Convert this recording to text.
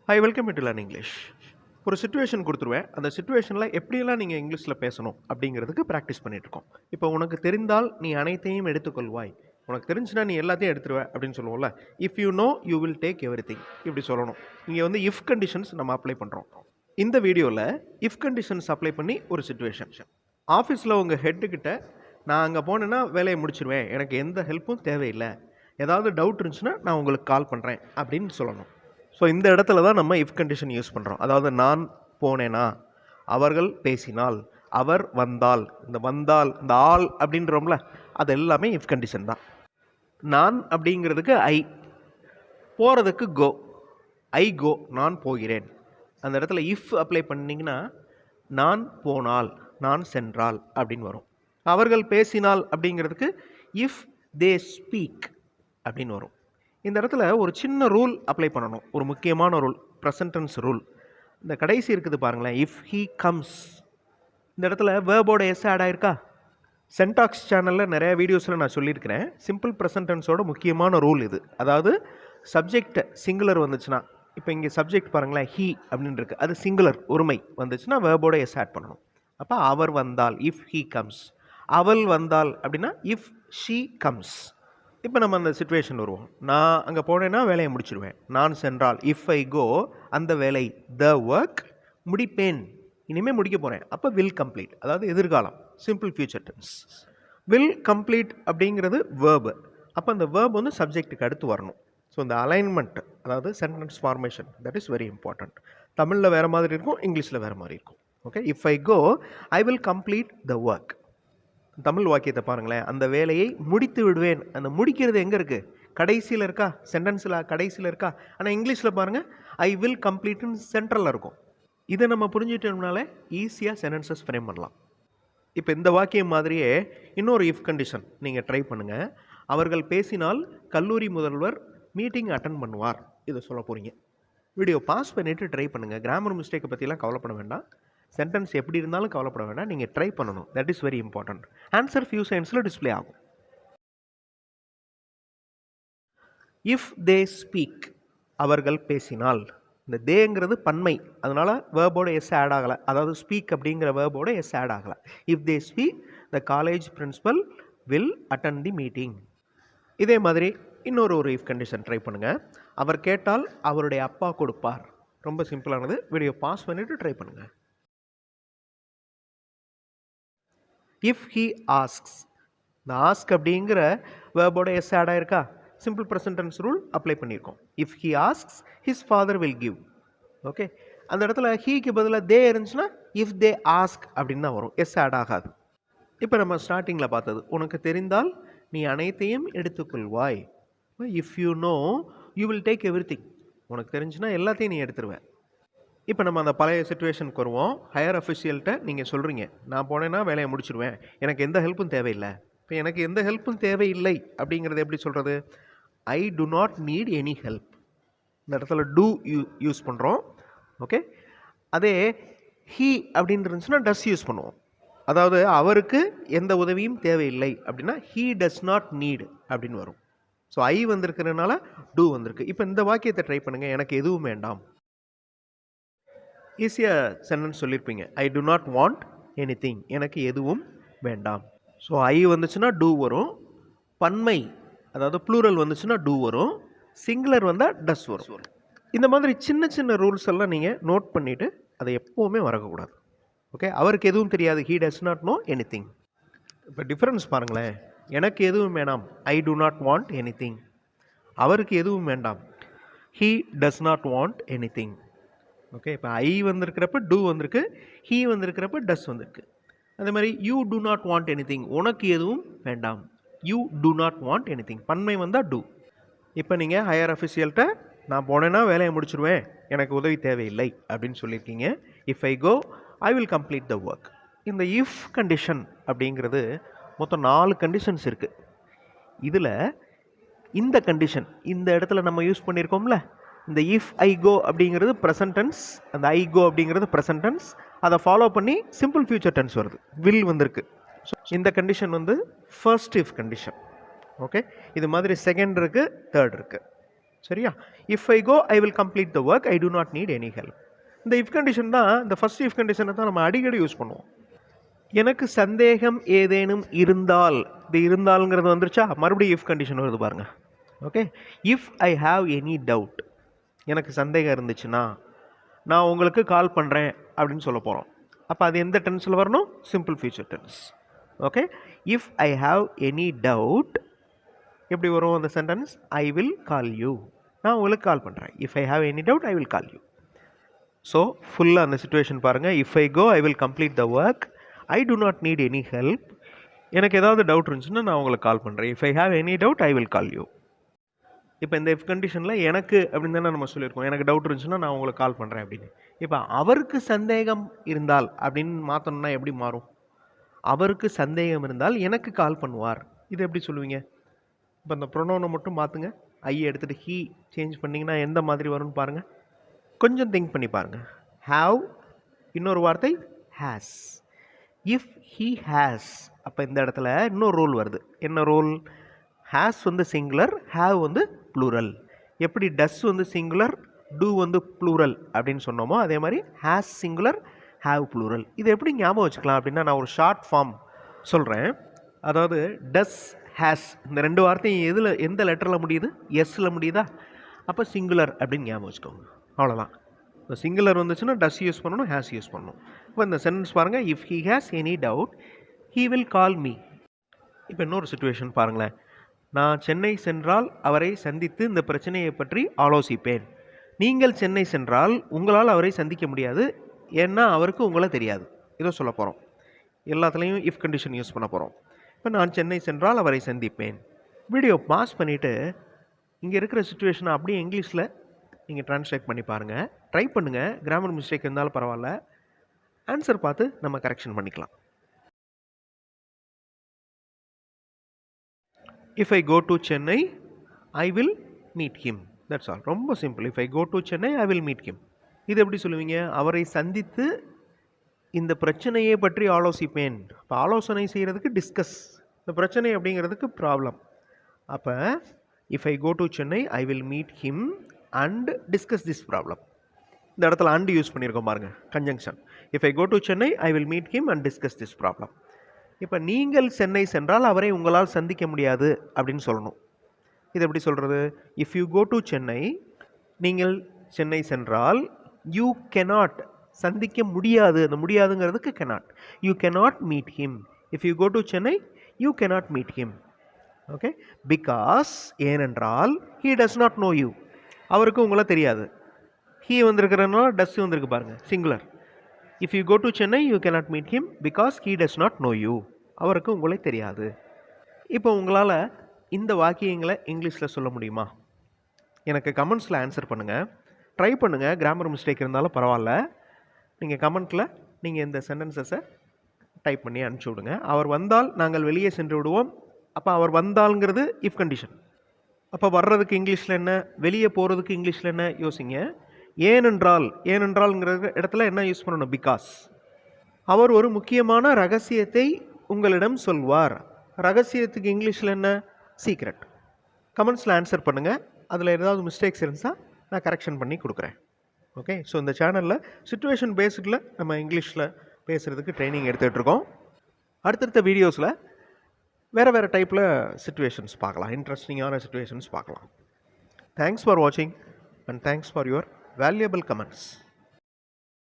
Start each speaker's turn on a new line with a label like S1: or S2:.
S1: Hi, welcome to learn English. ஒரு situation கொடுத்துருவேன். அந்த சிச்சுவேஷனில் எப்படியெல்லாம் நீங்கள் இங்கிலீஷில் பேசணும் அப்படிங்கிறதுக்கு ப்ராக்டிஸ் பண்ணிகிட்ருக்கோம். இப்போ உனக்கு தெரிந்தால் நீ அனைத்தையும் எடுத்துக்கொள்வாய், உனக்கு தெரிஞ்சுன்னா நீ எல்லாத்தையும் எடுத்துருவ அப்படின்னு சொல்லுவோம்ல. If you know you will take every thing, இப்படி சொல்லணும். இங்கே வந்து இஃப் கண்டிஷன்ஸ் நம்ம அப்ளை பண்ணுறோம். இந்த வீடியோவில் இஃப் கண்டிஷன்ஸ் அப்ளை பண்ணி ஒரு சிச்சுவேஷன். ஆஃபீஸில் உங்கள் ஹெட்டுக்கிட்ட நான் அங்கே போனேன்னா வேலையை முடிச்சிடுவேன், எனக்கு எந்த ஹெல்ப்பும் தேவையில்லை, ஏதாவது டவுட் இருந்துச்சுன்னா நான் உங்களுக்கு கால் பண்ணுறேன் அப்படின்னு சொல்லணும். ஸோ இந்த இடத்துல தான் நம்ம இஃப் கண்டிஷன் யூஸ் பண்ணுறோம். அதாவது நான் போனேனா, அவர்கள் பேசினால், அவர் வந்தால், இந்த வந்தால், இந்த ஆல் அப்படின்றோம்ல, அது எல்லாமே இஃப் கண்டிஷன் தான். நான் அப்படிங்கிறதுக்கு ஐ, போகிறதுக்கு கோ, ஐ கோ, நான் போகிறேன். அந்த இடத்துல இஃப் அப்ளை பண்ணிங்கன்னா நான் போனால், நான் சென்றால் அப்படின்னு வரும். அவர்கள் பேசினால் அப்படிங்கிறதுக்கு இஃப் தே ஸ்பீக் அப்படின்னு வரும். இந்த இடத்துல ஒரு சின்ன ரூல் அப்ளை பண்ணணும், ஒரு முக்கியமான ரூல், ப்ரெசன்ட் டென்ஸ் ரூல். இந்த கடைசி இருக்குது பாருங்களேன், இஃப் ஹீ கம்ஸ், இந்த இடத்துல வேர்போட எஸ் ஆட் ஆயிருக்கா? சென்டாக்ஸ் சேனலில் நிறைய வீடியோஸில் நான் சொல்லியிருக்கிறேன். சிம்பிள் ப்ரெசன்ட் டென்ஸோட முக்கியமான ரூல் இது. அதாவது சப்ஜெக்ட் சிங்குலர் வந்துச்சுன்னா, இப்போ இங்கே சப்ஜெக்ட் பாருங்களேன் ஹீ அப்படின்னு இருக்குது, அது சிங்குலர் ஒருமை வந்துச்சுன்னா வேர்போட எஸ் ஆட் பண்ணணும். அப்போ அவர் வந்தால் இஃப் ஹீ கம்ஸ், அவள் வந்தால் அப்படின்னா இஃப் ஷீ கம்ஸ். இப்போ நம்ம அந்த சிச்சுவேஷன் வருவோம். நான் அங்கே போனேன்னா வேலையை முடிச்சிடுவேன். நான் சென்றால் இஃப் ஐ கோ, அந்த வேலை த ஒர்க் முடிப்பேன், இனிமேல் முடிக்க போகிறேன். அப்போ வில் கம்ப்ளீட், அதாவது எதிர்காலம், simple future tense. Will complete அப்படிங்கிறது வேர்பு. அப்போ அந்த வேர்ப் வந்து சப்ஜெக்ட்டுக்கு அடுத்து வரணும். ஸோ இந்த அலைன்மெண்ட், அதாவது sentence formation, that is very important. தமிழில் வேறு மாதிரி இருக்கும், இங்கிலீஷில் வேறு மாதிரி இருக்கும். Okay, if I go I will complete the work. Tamil வாக்கியத்தை பாருங்களேன், அந்த வேலையை முடித்து விடுவேன். அந்த முடிக்கிறது எங்கே இருக்குது? கடைசியில் இருக்கா? சென்டென்ஸில் கடைசியில் இருக்கா? ஆனால் இங்கிலீஷில் பாருங்கள், ஐ வில் கம்ப்ளீட்னு சென்ட்ரலில் இருக்கும். இதை நம்ம புரிஞ்சுட்டோம்னாலே ஈஸியாக சென்டென்சஸ் ஃப்ரேம் பண்ணலாம். இப்போ இந்த வாக்கியம் மாதிரியே இன்னொரு இஃப் கண்டிஷன் நீங்கள் ட்ரை பண்ணுங்கள். அவர்கள் பேசினால் கல்லூரி முதல்வர் மீட்டிங் அட்டன் பண்ணுவார், இதை சொல்ல போகிறீங்க. வீடியோ பாஸ் பண்ணிவிட்டு ட்ரை பண்ணுங்கள். கிராமர் மிஸ்டேக்கை பற்றிலாம் கவலைப்பட வேண்டாம், சென்டென்ஸ் எப்படி இருந்தாலும் கவலைப்பட வேண்டாம், நீங்கள் ட்ரை பண்ணணும். That is very important. Answer few செகண்ட்ஸில் டிஸ்பிளே ஆகும். இஃப் தே ஸ்பீக், அவர்கள் பேசினால், இந்த தேங்கிறது பன்மை, அதனால் வேர்போட எஸ் ஆட் ஆகலை. அதாவது ஸ்பீக் அப்படிங்கிற வேர்போட எஸ் ஆட் ஆகலை. If they speak the college principal will attend the meeting. இதே மாதிரி இன்னொரு இஃப் கண்டிஷன் ட்ரை பண்ணுங்கள். அவர் கேட்டால் அவருடைய அப்பா கொடுப்பார். ரொம்ப சிம்பிளானது. வீடியோ பாஸ் பண்ணிவிட்டு ட்ரை பண்ணுங்கள். இஃப் ஹீ ஆஸ்க்ஸ், இந்த ஆஸ்க் அப்படிங்கிற வேர்போட எஸ் ஆட் ஆயிருக்கா? Simple present tense rule apply பண்ணியிருக்கோம். If he asks his father will give. Okay, அந்த இடத்துல ஹீக்கு பதிலாக தே இருந்துச்சுன்னா இஃப் தே ஆஸ்க் அப்படின்னு தான் வரும், எஸ் ஆட் ஆகாது. இப்போ நம்ம ஸ்டார்டிங்கில் பார்த்தது, உனக்கு தெரிந்தால் நீ அனைத்தையும் எடுத்துக்கொள்வாய். If you know you will take everything, உனக்கு தெரிஞ்சுன்னா எல்லாத்தையும் நீ எடுத்துருவேன். இப்போ நம்ம அந்த பழைய சிச்சுவேஷனுக்கு வருவோம். ஹையர் அஃபிஷியல்கிட்ட நீங்கள் சொல்கிறீங்க, நான் போனேன்னா வேலையை முடிச்சிடுவேன், எனக்கு எந்த ஹெல்ப்பும் தேவையில்லை. இப்போ எனக்கு எந்த ஹெல்ப்பும் தேவையில்லை அப்படிங்கிறது எப்படி சொல்கிறது? I do not need any help. இந்த இடத்துல டூ யூஸ் பண்ணுறோம். ஓகே, அதே ஹீ அப்படின்னு இருந்துச்சுன்னா டஸ் யூஸ் பண்ணுவோம். அதாவது அவருக்கு எந்த உதவியும் தேவையில்லை அப்படின்னா ஹீ டஸ் நாட் நீட் அப்படின்னு வரும். ஸோ ஐ வந்திருக்கிறதுனால டூ வந்திருக்கு. இப்போ இந்த வாக்கியத்தை ட்ரை பண்ணுங்கள், எனக்கு எதுவும் வேண்டாம். ஈஸியாக சென்டென்ஸ் சொல்லியிருப்பீங்க. I do not want anything, எனக்கு எதுவும் வேண்டாம். ஸோ ஐ வந்துச்சுன்னா டூ வரும். பன்மை, அதாவது ப்ளூரல் வந்துச்சுன்னா டூ வரும். சிங்குலர் வந்தால் டஸ் வரும். இந்த மாதிரி சின்ன சின்ன ரூல்ஸ் எல்லாம் நீங்கள் நோட் பண்ணிவிட்டு அதை எப்போவுமே வரக்கூடாது. ஓகே, அவருக்கு எதுவும் தெரியாது, he does not know anything. இப்போ டிஃப்ரென்ஸ் பாருங்களேன், எனக்கு எதுவும் வேண்டாம், I do not want anything. அவருக்கு எதுவும் வேண்டாம், he does not want anything. Okay, இப்போ ஐ வந்திருக்கிறப்ப டூ வந்திருக்கு, ஹீ வந்திருக்கிறப்ப டஸ் வந்திருக்கு. அதே மாதிரி you to not want any thing, உனக்கு எதுவும் வேண்டாம், you to not want any thing. பன்மை வந்தால் டூ. இப்போ நீங்கள் ஹையர் அஃபிஷியல்கிட்ட நான் போனேன்னா வேலையை முடிச்சிடுவேன், எனக்கு உதவி தேவையில்லை அப்படின்னு சொல்லியிருக்கீங்க. If I go I will complete the work. இந்த இஃப் கண்டிஷன் அப்படிங்கிறது மொத்தம் 4 கண்டிஷன்ஸ் இருக்குது. இதில் இந்த கண்டிஷன் இந்த இடத்துல நம்ம யூஸ் பண்ணியிருக்கோம்ல, இந்த இஃப் ஐ கோ அப்படிங்கிறது ப்ரெசன்ட் டென்ஸ், அந்த ஐ கோ அப்படிங்கிறது ப்ரெசன்ட் டென்ஸ். அதை ஃபாலோ பண்ணி சிம்பிள் ஃபியூச்சர் டென்ஸ் வருது, வில் வந்திருக்கு. ஸோ இந்த கண்டிஷன் வந்து ஃபர்ஸ்ட் இஃப் கண்டிஷன். ஓகே, இது மாதிரி செகண்ட் இருக்குது, தேர்ட் இருக்குது. சரியா? If I go I will complete the work, I do not need any help. இந்த இஃப் கண்டிஷன் தான், இந்த ஃபர்ஸ்ட் இஃப் கண்டிஷனை தான் நம்ம அடிக்கடி யூஸ் பண்ணுவோம். எனக்கு சந்தேகம் ஏதேனும் இருந்தால், இது இருந்தால்ங்கிறது வந்துருச்சா, மறுபடியும் இஃப் கண்டிஷன் வருது பாருங்க. Okay, if I have any doubt, எனக்கு சந்தேகம் இருந்துச்சுன்னா நான் உங்களுக்கு கால் பண்ணுறேன் அப்படின்னு சொல்ல போகிறோம். அப்போ அது எந்த டென்ஸில் வரணும்? Simple future tense. Okay, if I have any doubt எப்படி வரும் அந்த sentence? I will call you, நான் உங்களுக்கு கால் பண்ணுறேன். If I have any doubt I will call you. So ஃபுல்லாக அந்த சுச்சுவேஷன் பாருங்கள். If I go I will complete the work, I do not need any help, எனக்கு ஏதாவது டவுட் இருந்துச்சுன்னா நான் உங்களுக்கு கால் பண்ணுறேன். If I have any doubt I will call you. இப்போ இந்த இஃப் கண்டிஷனில் எனக்கு அப்படின்னு தானே நம்ம சொல்லியிருக்கோம், எனக்கு டவுட் இருந்துச்சுன்னா நான் உங்களுக்கு கால் பண்ணுறேன் அப்படின்னு. இப்போ அவருக்கு சந்தேகம் இருந்தால் அப்படின்னு மாற்றணும்னா எப்படி மாறும்? அவருக்கு சந்தேகம் இருந்தால் எனக்கு கால் பண்ணுவார், இது எப்படி சொல்லுவீங்க? இப்போ அந்த ப்ரொனோனை மட்டும் மாற்றுங்க, ஐ எடுத்துகிட்டு ஹீ சேஞ்ச் பண்ணிங்கன்னா எந்த மாதிரி வரும்னு பாருங்கள். கொஞ்சம் திங்க் பண்ணி பாருங்கள். ஹாவ், இன்னொரு வார்த்தை ஹேஸ். இஃப் ஹீ ஹேஸ், அப்போ இந்த இடத்துல இன்னொரு ரூல் வருது. என்ன ரூல்? ஹேஸ் வந்து சிங்குலர், ஹேவ் வந்து ப்ளூரல். எப்படி டஸ் வந்து சிங்குலர், டூ வந்து ப்ளூரல் அப்படின்னு சொன்னோமோ அதே மாதிரி ஹேஸ் சிங்குலர், ஹேவ் ப்ளூரல். இது எப்படி ஞாபகம் வச்சுக்கலாம் அப்படின்னா, நான் ஒரு ஷார்ட் ஃபார்ம் சொல்கிறேன். அதாவது டஸ், ஹேஸ், இந்த ரெண்டு வார்த்தையும் எதில், எந்த லெட்டரில் முடியுது? எஸ்ஸில் முடியுதா? அப்போ சிங்குலர் அப்படின்னு ஞாபகம் வச்சுக்கோங்க, அவ்வளோதான். இப்போ சிங்குலர் வந்துச்சுன்னா டஸ் யூஸ் பண்ணணும், ஹேஸ் யூஸ் பண்ணணும். இப்போ இந்த சென்டென்ஸ் பாருங்கள். If he has any doubt he will call me. இப்போ இன்னொரு சுச்சுவேஷன் பாருங்களேன். நான் சென்னை சென்றால் அவரை சந்தித்து இந்த பிரச்சனையை பற்றி ஆலோசிப்பேன். நீங்கள் சென்னை சென்றால் உங்களால் அவரை சந்திக்க முடியாது, ஏன்னா அவருக்கு உங்களை தெரியாது. இதோ சொல்ல போகிறோம். எல்லாத்துலேயும் இஃப் கண்டிஷன் யூஸ் பண்ண போகிறோம். இப்போ நான் சென்னை சென்றால் அவரை சந்திப்பேன். வீடியோ பாஸ் பண்ணிவிட்டு இங்கே இருக்கிற சுச்சுவேஷனை அப்படியே இங்கிலீஷில் நீங்கள் ட்ரான்ஸ்லேட் பண்ணி பாருங்கள். ட்ரை பண்ணுங்கள், கிராமர் மிஸ்டேக் இருந்தாலும் பரவாயில்ல, ஆன்சர் பார்த்து நம்ம கரெக்ஷன் பண்ணிக்கலாம். If I go to Chennai, I will meet him. That's all. ரொம்ப simple. If I go to Chennai, I will meet him. இது எப்படி சொல்லுவீங்க? அவரை சந்தித்து இந்த பிரச்சனையை பற்றி ஆலோசிப்பேன். இப்போ ஆலோசனை செய்கிறதுக்கு டிஸ்கஸ், இந்த பிரச்சனை அப்படிங்கிறதுக்கு ப்ராப்ளம். அப்போ if I go to Chennai, I will meet him and discuss this problem. இந்த இடத்துல and யூஸ் பண்ணியிருக்கோம் பாருங்கள், conjunction. If I go to Chennai, I will meet him and discuss this problem. இப்போ நீங்கள் சென்னை சென்றால் அவரை உங்களால் சந்திக்க முடியாது அப்படின்னு சொல்லணும். இது எப்படி சொல்கிறது? If you go to Chennai, நீங்கள் சென்னை சென்றால் யூ கெனாட், சந்திக்க முடியாது, அந்த முடியாதுங்கிறதுக்கு cannot. You cannot meet him. If you go to Chennai you cannot meet him. Okay, because, ஏனென்றால் he does not know you, அவருக்கு உங்களை தெரியாது. ஹீ வந்திருக்கிறனால டஸ் வந்திருக்கு பாருங்கள், singular. If you go to Chennai, you cannot meet him because he does not know you. அவருக்கு உங்களை தெரியாது. இப்போ உங்களால் இந்த வாக்கியங்களை இங்கிலீஷில் சொல்ல முடியுமா? எனக்கு கமெண்ட்ஸில் ஆன்சர் பண்ணுங்கள். ட்ரை பண்ணுங்கள், கிராமர் மிஸ்டேக் இருந்தாலும் பரவாயில்ல. நீங்கள் கமெண்ட்டில் நீங்கள் இந்த சென்டென்சஸை டைப் பண்ணி அனுப்பிச்சி விடுங்க. அவர் வந்தால் நாங்கள் வெளியே சென்று விடுவோம். அப்போ அவர் வந்தால்ங்கிறது இஃப் கண்டிஷன். அப்போ வர்றதுக்கு இங்கிலீஷில் என்ன, வெளியே போகிறதுக்கு இங்கிலீஷில் என்ன யோசிங்க. ஏனென்றால், ஏனென்றால்ங்கிற இடத்துல என்ன யூஸ் பண்ணணும்? பிகாஸ். அவர் ஒரு முக்கியமான ரகசியத்தை உங்களிடம் சொல்வார். ரகசியத்துக்கு இங்கிலீஷில் என்ன? சீக்ரெட். கமெண்ட்ஸில் ஆன்சர் பண்ணுங்கள். அதில் ஏதாவது மிஸ்டேக்ஸ் இருந்தால் நான் கரெக்ஷன் பண்ணி கொடுக்குறேன். ஓகே, ஸோ இந்த சேனலில் சிச்சுவேஷன் பேஸிக்கில் நம்ம இங்கிலீஷில் பேசுகிறதுக்கு ட்ரைனிங் எடுத்துகிட்டு இருக்கோம். அடுத்தடுத்த வீடியோஸில் வேறு டைப்பில் சிச்சுவேஷன்ஸ் பார்க்கலாம், இன்ட்ரெஸ்டிங்கான சிச்சுவேஷன்ஸ் பார்க்கலாம். தேங்க்ஸ் ஃபார் வாட்சிங் and thanks for your valuable comments.